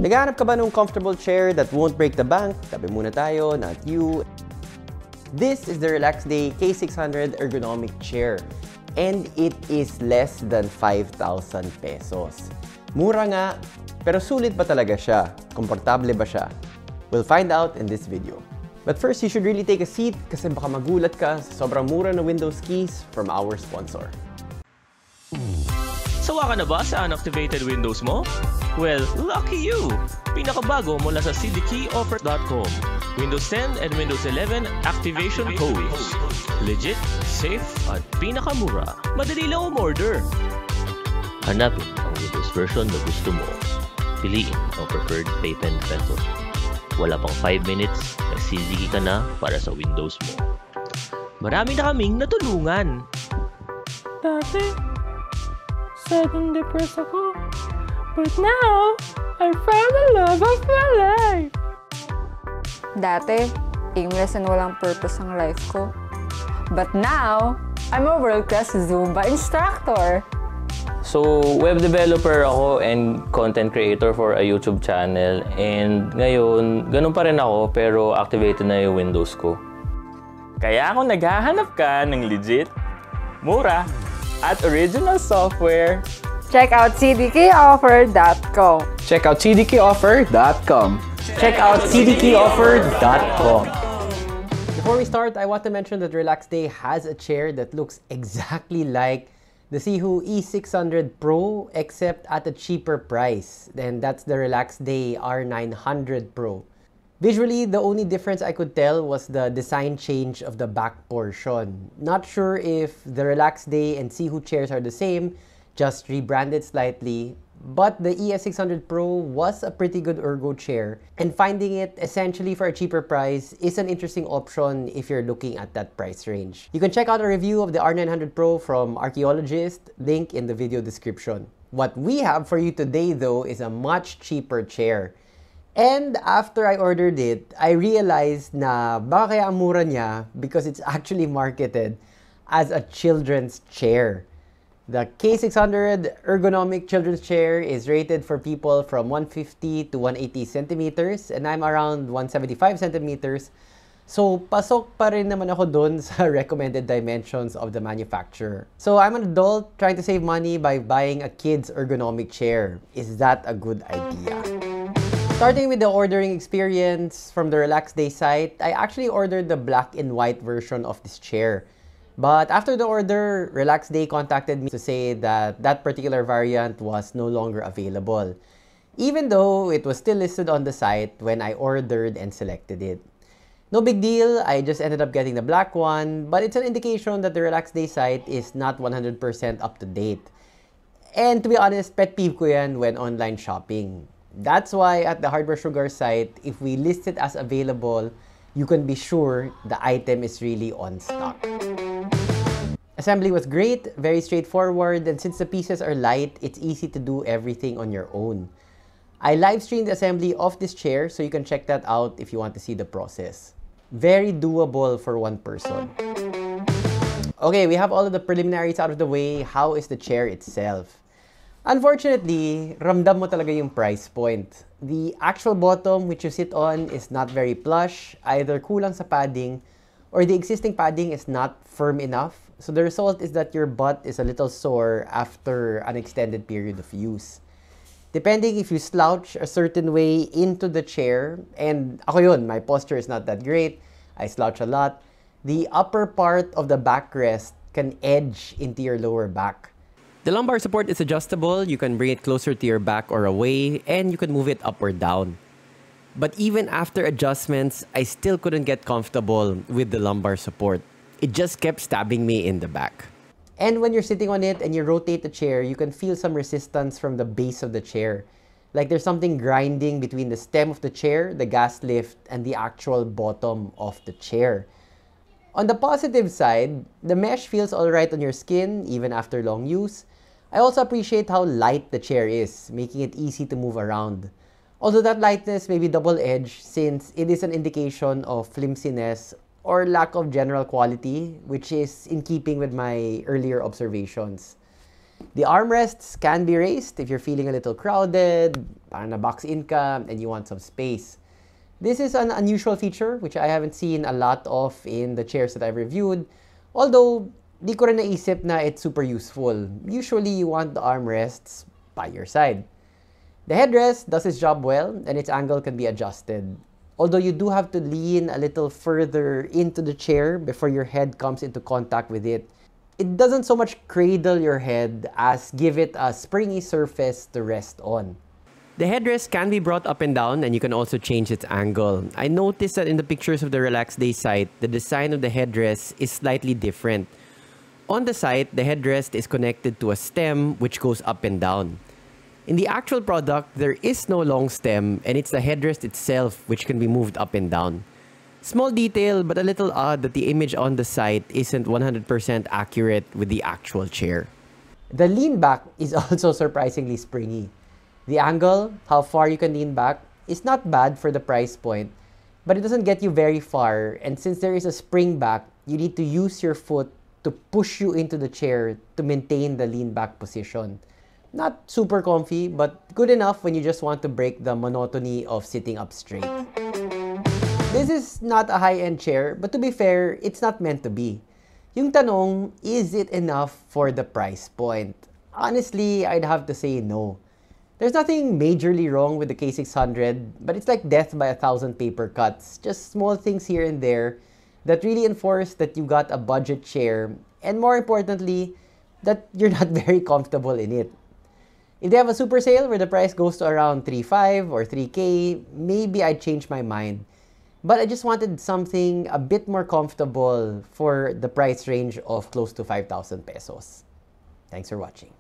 Naghahanap ka ba ng comfortable chair that won't break the bank? Tabi muna tayo, not you. This is the Relaxday K600 ergonomic chair and it is less than 5,000 pesos. Mura nga, pero sulit ba talaga siya? Komportable ba siya? We'll find out in this video. But first, you should really take a seat kasi baka magulat ka sa sobrang mura na Windows keys from our sponsor. Sawa ka na ba sa unactivated Windows mo? Well, lucky you! Pinakabago mula sa cdkeyoffer.com. Windows 10 and Windows 11 activation codes. Legit, safe, at pinakamura. Madali lang umorder. Hanapin ang Windows version na gusto mo. Piliin ang preferred payment method. Wala pang 5 minutes, nag-CDK ka na para sa Windows mo. Marami na kaming natulungan. Dati, sad and depressed ako. But now, I found the love of my life. Dati, aimless and walang purpose ang life ko. But now, I'm a world-class Zumba instructor. So, web developer ako and content creator for a YouTube channel. And ngayon, ganun pa rin ako pero activated na yung Windows ko. Kaya kung naghahanap ka ng legit, mura, at original software, Check out cdkeyoffer.com. Check out cdkeyoffer.com. Check out cdkeyoffer.com. Before we start, I want to mention that Relaxday has a chair that looks exactly like the Sihu E600 Pro except at a cheaper price. And that's the Relaxday R900 Pro. Visually, the only difference I could tell was the design change of the back portion. Not sure if the Relaxday and Sihu chairs are the same, just rebranded slightly, but the ES600 Pro was a pretty good ergo chair, and finding it essentially for a cheaper price is an interesting option if you're looking at that price range. You can check out a review of the R900 Pro from Archaeologist, link in the video description. What we have for you today though is a much cheaper chair. And after I ordered it, I realized na baka kaya ang mura niya because it's actually marketed as a children's chair. The K600 ergonomic children's chair is rated for people from 150 to 180 centimeters and I'm around 175 centimeters. So, pasok pa rin naman ako dun sa recommended dimensions of the manufacturer. So, I'm an adult trying to save money by buying a kid's ergonomic chair. Is that a good idea? Starting with the ordering experience from the Relaxday site, I actually ordered the black and white version of this chair. But after the order, Relaxday contacted me to say that that particular variant was no longer available, even though it was still listed on the site when I ordered and selected it. No big deal, I just ended up getting the black one, but it's an indication that the Relaxday site is not 100% up to date. And to be honest, pet peeve ko yan when online shopping. That's why at the Hardware Sugar site, if we list it as available, you can be sure the item is really on stock. Assembly was great, very straightforward, and since the pieces are light, it's easy to do everything on your own. I live streamed the assembly of this chair, so you can check that out if you want to see the process. Very doable for one person. Okay, we have all of the preliminaries out of the way. How is the chair itself? Unfortunately, ramdam mo talaga yung price point. The actual bottom which you sit on is not very plush, either kulang sa padding, or the existing padding is not firm enough. So the result is that your butt is a little sore after an extended period of use. Depending if you slouch a certain way into the chair, and ako yun, my posture is not that great, I slouch a lot, the upper part of the backrest can edge into your lower back. The lumbar support is adjustable. You can bring it closer to your back or away, and you can move it up or down. But even after adjustments, I still couldn't get comfortable with the lumbar support. It just kept stabbing me in the back. And when you're sitting on it and you rotate the chair, you can feel some resistance from the base of the chair. Like there's something grinding between the stem of the chair, the gas lift, and the actual bottom of the chair. On the positive side, the mesh feels alright on your skin, even after long use. I also appreciate how light the chair is, making it easy to move around. Although that lightness may be double-edged since it is an indication of flimsiness or lack of general quality, which is in keeping with my earlier observations. The armrests can be raised if you're feeling a little crowded, parang na-box in ka, and you want some space. This is an unusual feature which I haven't seen a lot of in the chairs that I've reviewed. Although, di ko rin naisip na it's super useful. Usually, you want the armrests by your side. The headrest does its job well, and its angle can be adjusted. Although you do have to lean a little further into the chair before your head comes into contact with it. It doesn't so much cradle your head as give it a springy surface to rest on. The headrest can be brought up and down, and you can also change its angle. I noticed that in the pictures of the Relax Day site, the design of the headrest is slightly different. On the site, the headrest is connected to a stem which goes up and down. In the actual product, there is no long stem, and it's the headrest itself which can be moved up and down. Small detail, but a little odd that the image on the site isn't 100% accurate with the actual chair. The lean back is also surprisingly springy. The angle, how far you can lean back, is not bad for the price point, but it doesn't get you very far, and since there is a spring back, you need to use your foot to push you into the chair to maintain the lean back position. Not super comfy, but good enough when you just want to break the monotony of sitting up straight. This is not a high-end chair, but to be fair, it's not meant to be. Yung tanong, is it enough for the price point? Honestly, I'd have to say no. There's nothing majorly wrong with the K600, but it's like death by 1,000 paper cuts. Just small things here and there that really enforce that you got a budget chair, and more importantly, that you're not very comfortable in it. If they have a super sale where the price goes to around 3,500 or 3K, maybe I'd change my mind. But I just wanted something a bit more comfortable for the price range of close to 5,000 pesos. Thanks for watching.